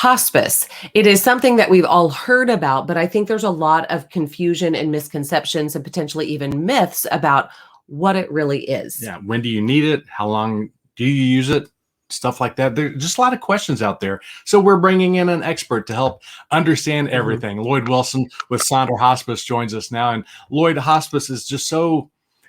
Hospice. It is something that we've all heard about, but I think there's a lot of confusion and misconceptions and potentially even myths about what it really is. Yeah. When do you need it? How long do you use it? Stuff like that. There's just a lot of questions out there. So we're bringing in an expert to help understand everything. Lloyd Wilson with Sonder Hospice joins us now. And Lloyd, hospice is just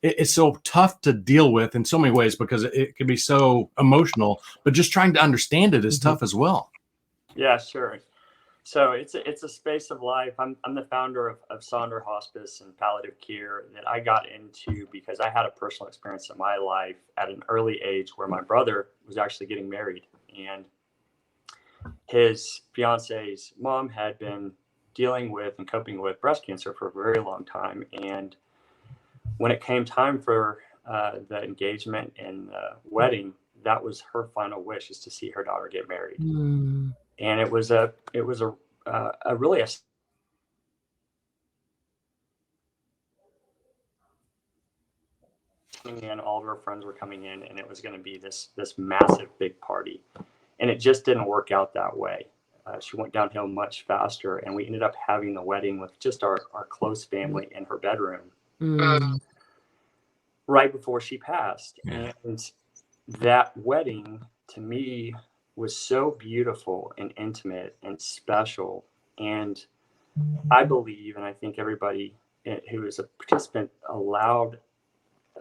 it's so tough to deal with in so many ways because it can be so emotional, but just trying to understand it is tough as well. Yeah, sure. So it's a space of life. I'm the founder of Sonder Hospice and palliative care that I got into because I had a personal experience in my life at an early age where my brother was actually getting married, and his fiance's mom had been dealing with and coping with breast cancer for a very long time. And when it came time for the engagement and the wedding, that was her final wish, is to see her daughter get married. And it was really coming in. All of her friends were coming in, and it was going to be this massive big party, and it just didn't work out that way. She went downhill much faster, and we ended up having the wedding with just our close family in her bedroom right before she passed. And that wedding to me was so beautiful and intimate and special. And I believe, and I think everybody who is a participant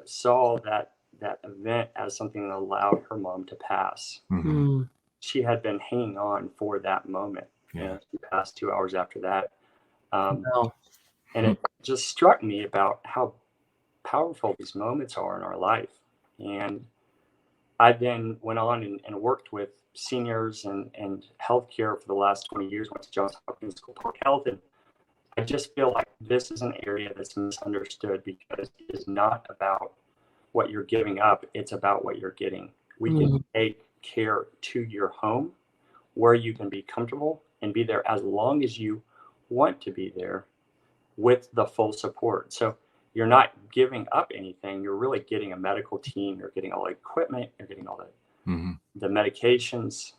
saw that event as something that allowed her mom to pass. She had been hanging on for that moment. She passed 2 hours after that. And it just struck me about how powerful these moments are in our life. And I then went on and worked with seniors and healthcare for the last 20 years, went to Johns Hopkins School of Public Health. And I just feel like this is an area that's misunderstood because it is not about what you're giving up. It's about what you're getting. We can take care to your home where you can be comfortable and be there as long as you want to be there with the full support. So you're not giving up anything. You're really getting a medical team. You're getting all the equipment. You're getting all the medications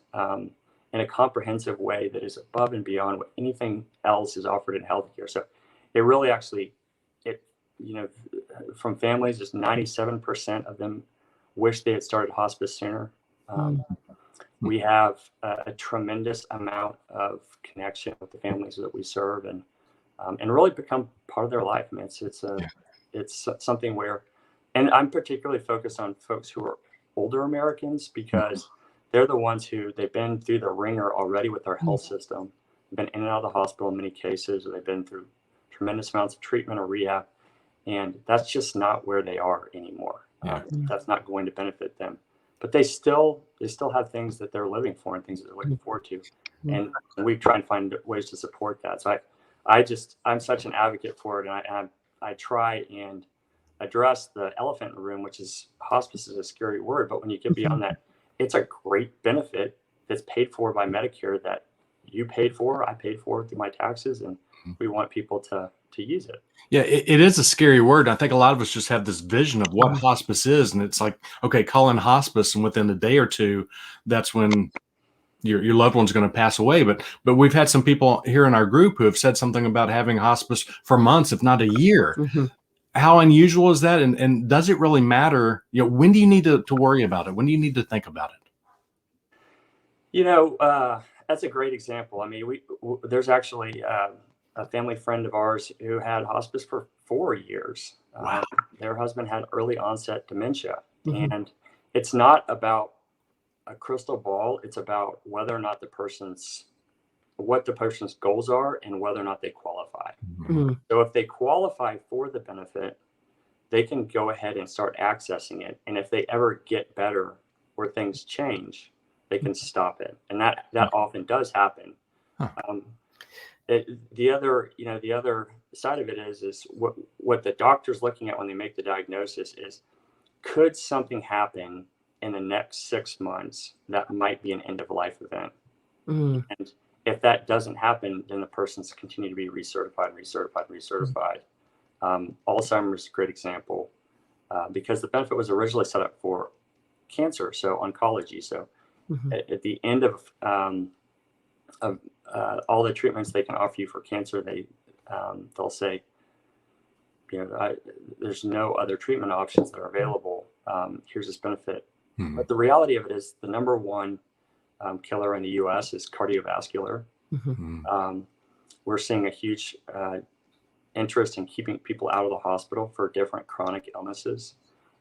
in a comprehensive way that is above and beyond what anything else is offered in healthcare. So it really actually, from families, just 97% of them wish they had started hospice sooner. We have a tremendous amount of connection with the families that we serve, and really become part of their life. I mean, it's something where, and I'm particularly focused on folks who are older Americans because they're the ones they've been through the ringer already with our health system, been in and out of the hospital in many cases, or they've been through tremendous amounts of treatment or rehab, and that's just not where they are anymore. That's not going to benefit them. But they still have things that they're living for and things that they're looking forward to, and we try and find ways to support that. So I'm such an advocate for it, and I try and address the elephant in the room, which is hospice is a scary word, but when you get beyond that, it's a great benefit that's paid for by Medicare that you paid for, I paid for through my taxes, and we want people to use it. Yeah, it is a scary word. I think a lot of us just have this vision of what hospice is, and it's like, okay, call in hospice, and within a day or two, that's when your loved one's going to pass away. But we've had some people here in our group who have said something about having hospice for months, if not a year. How unusual is that? And does it really matter? When do you need to worry about it? When do you need to think about it? That's a great example. I mean, there's actually a family friend of ours who had hospice for 4 years. Wow. Their husband had early onset dementia, and it's not about a crystal ball. It's about whether or not what the person's goals are and whether or not they qualify. So if they qualify for the benefit, they can go ahead and start accessing it. And if they ever get better or things change, they can stop it. And that often does happen. The other side of it is what the doctor's looking at when they make the diagnosis is, could something happen in the next 6 months that might be an end of life event? And if that doesn't happen, then the person's continue to be recertified. Alzheimer's is a great example because the benefit was originally set up for cancer, so oncology. So at the end of all the treatments they can offer you for cancer, they'll say, there's no other treatment options that are available. Here's this benefit. Mhm. But the reality of it is the number one killer in the U.S. is cardiovascular. Mhm. We're seeing a huge interest in keeping people out of the hospital for different chronic illnesses.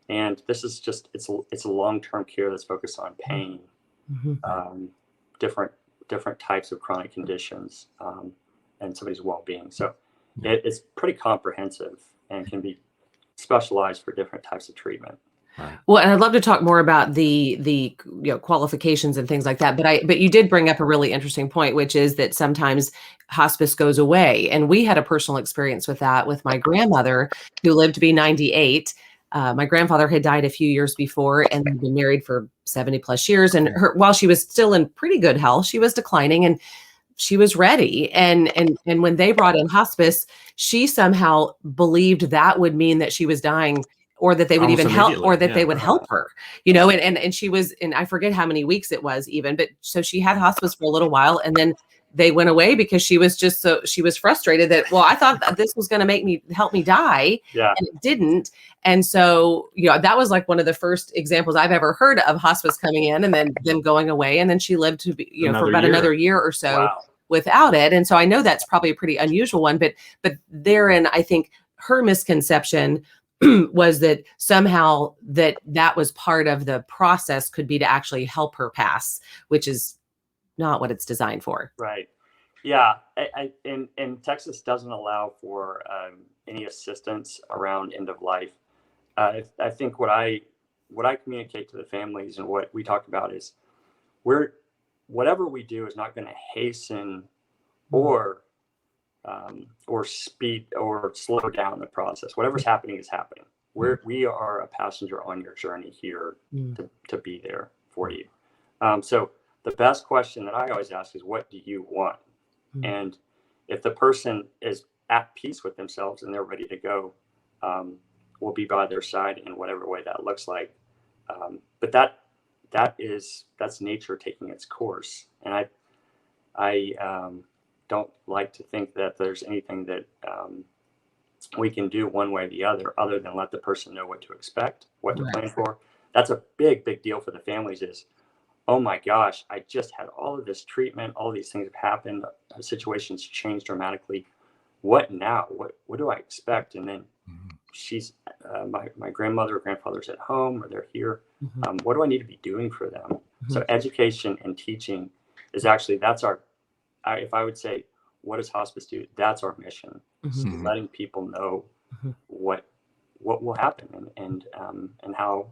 And this is just, it's a long-term care that's focused on pain, different types of chronic conditions, and somebody's well-being. So it's pretty comprehensive and can be specialized for different types of treatment. Right. Well, and I'd love to talk more about the qualifications and things like that. But you did bring up a really interesting point, which is that sometimes hospice goes away. And we had a personal experience with that with my grandmother, who lived to be 98. My grandfather had died a few years before and had been married for 70 plus years. And while she was still in pretty good health, she was declining and she was ready. And when they brought in hospice, she somehow believed that would mean that she was dying, or that they would Almost even help, or that immediately, they would help her, and she was, and I forget how many weeks it was even, but so she had hospice for a little while, and then they went away because she was frustrated that, well, I thought that this was going to help me die. Yeah. And it didn't. And so, that was like one of the first examples I've ever heard of hospice coming in and then them going away. And then she lived to be, for about another year or so without it. And so I know that's probably a pretty unusual one, but therein, I think her misconception was that somehow that was part of the process, could be to actually help her pass, which is not what it's designed for. Right. Yeah. And Texas doesn't allow for any assistance around end of life. I think what I communicate to the families and what we talk about is whatever we do is not going to hasten or speed or slow down the process. Whatever's happening is happening. We are a passenger on your journey here to be there for you. So the best question that I always ask is, what do you want? And if the person is at peace with themselves and they're ready to go, we'll be by their side in whatever way that looks like. But that's nature taking its course. And I don't like to think that there's anything that we can do one way or the other than let the person know what to expect, what to plan for. That's a big deal for the families is, oh my gosh, I just had all of this treatment, all these things have happened, situations changed dramatically. What now? What do I expect? And then she's my grandmother or grandfather's at home, or they're here. What do I need to be doing for them? So education and teaching is actually, if I would say, what does hospice do? That's our mission. Letting people know what will happen and how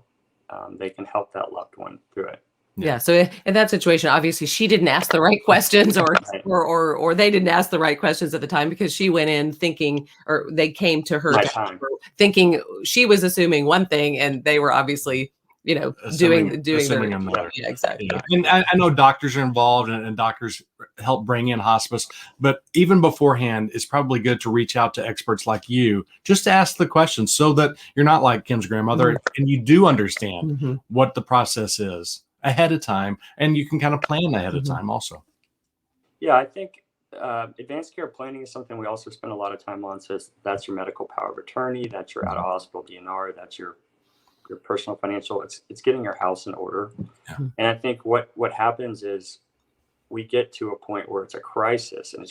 they can help that loved one through it. Yeah. So in that situation, obviously she didn't ask the right questions, or they didn't ask the right questions at the time, because she went in thinking, or they came to her thinking she was assuming one thing, and they were obviously, doing another. Yeah, exactly. Yeah. And I know doctors are involved and doctors help bring in hospice, but even beforehand, it's probably good to reach out to experts like you, just to ask the questions, so that you're not like Kim's grandmother and you do understand what the process is ahead of time, and you can kind of plan ahead of time also. Yeah, I think advanced care planning is something we also spend a lot of time on. So that's your medical power of attorney, that's your out of hospital DNR, that's your personal financial. It's getting your house in order. And I think what happens is we get to a point where it's a crisis, and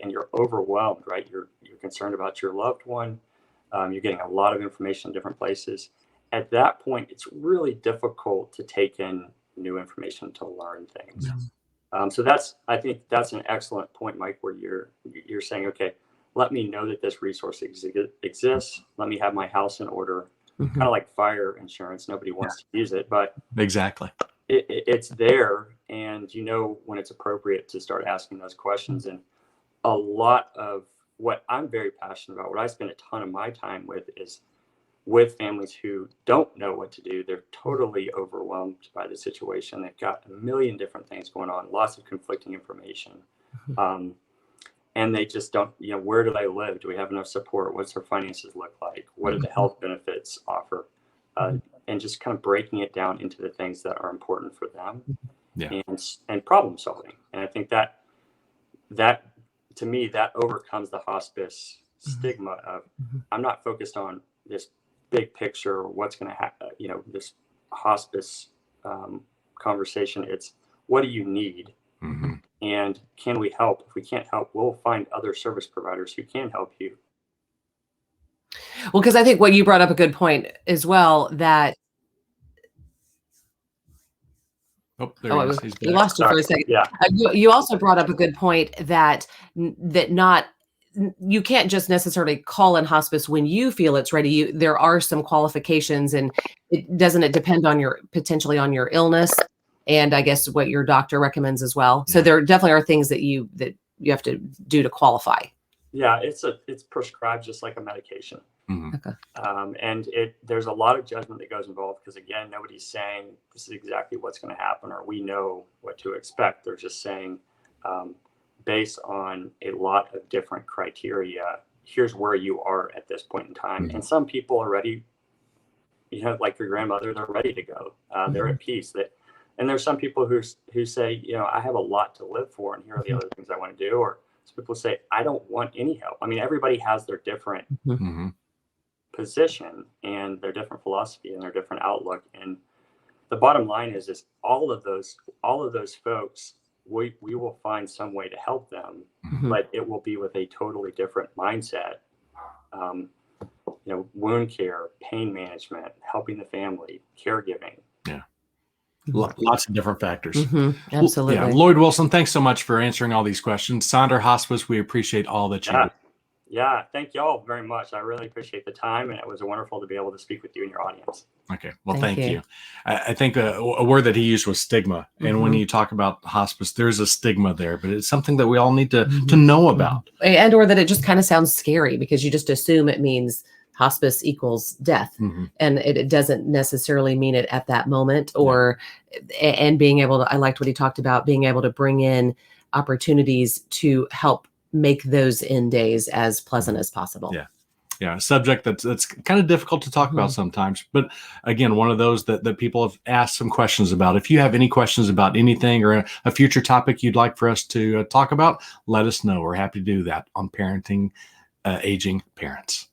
and you're overwhelmed, right? You're concerned about your loved one. You're getting a lot of information in different places. At that point, it's really difficult to take in new information, to learn things. So I think that's an excellent point, Mike, where you're saying, okay, let me know that this resource exists. Let me have my house in order. Kind of like fire insurance. Nobody wants to use it, but exactly, it's there, and when it's appropriate to start asking those questions. And a lot of what I'm very passionate about, what I spend a ton of my time with, is with families who don't know what to do. They're totally overwhelmed by the situation. They've got a million different things going on, lots of conflicting information. And they just don't, where do they live? Do we have enough support? What's their finances look like? What do the health benefits offer? And just kind of breaking it down into the things that are important for them, and problem solving. And I think that that, to me, that overcomes the hospice stigma of I'm not focused on this big picture or what's going to happen, this hospice conversation. It's what do you need? And can we help? If we can't help, we'll find other service providers who can help you. Well, because I think what you brought up a good point as well, that there he is. He's you back. lost you for a second. Yeah. You also brought up a good point that you can't just necessarily call in hospice when you feel it's ready. There are some qualifications, and it depend on potentially on your illness, and I guess what your doctor recommends as well. So there definitely are things that you have to do to qualify. Yeah, it's prescribed just like a medication. Okay. And there's a lot of judgment that goes involved because, again, nobody's saying this is exactly what's going to happen or we know what to expect. They're just saying, based on a lot of different criteria, here's where you are at this point in time. And some people are ready, like your grandmother, they're ready to go. They're at peace. And there's some people who say, I have a lot to live for, and here are the other things I want to do. Or some people say, I don't want any help. I mean, everybody has their different position and their different philosophy and their different outlook. And the bottom line is all of those folks, we will find some way to help them, but it will be with a totally different mindset. Wound care, pain management, helping the family, caregiving. Yeah. Lots of different factors. Absolutely. Yeah. Lloyd Wilson, thanks so much for answering all these questions. Sonder Hospice, we appreciate all that you do. Yeah, thank you all very much. I really appreciate the time, and it was wonderful to be able to speak with you and your audience. Okay, well, thank you. I think a word that he used was stigma. And when you talk about hospice, there's a stigma there, but it's something that we all need to know about. And or that it just kind of sounds scary because you just assume it means hospice equals death. And it doesn't necessarily mean it at that moment. And being able to, I liked what he talked about, being able to bring in opportunities to help make those end days as pleasant as possible. Yeah, a subject that's kind of difficult to talk about sometimes. But again, one of those that people have asked some questions about. If you have any questions about anything or a future topic you'd like for us to talk about, let us know. We're happy to do that on Parenting Aging Parents.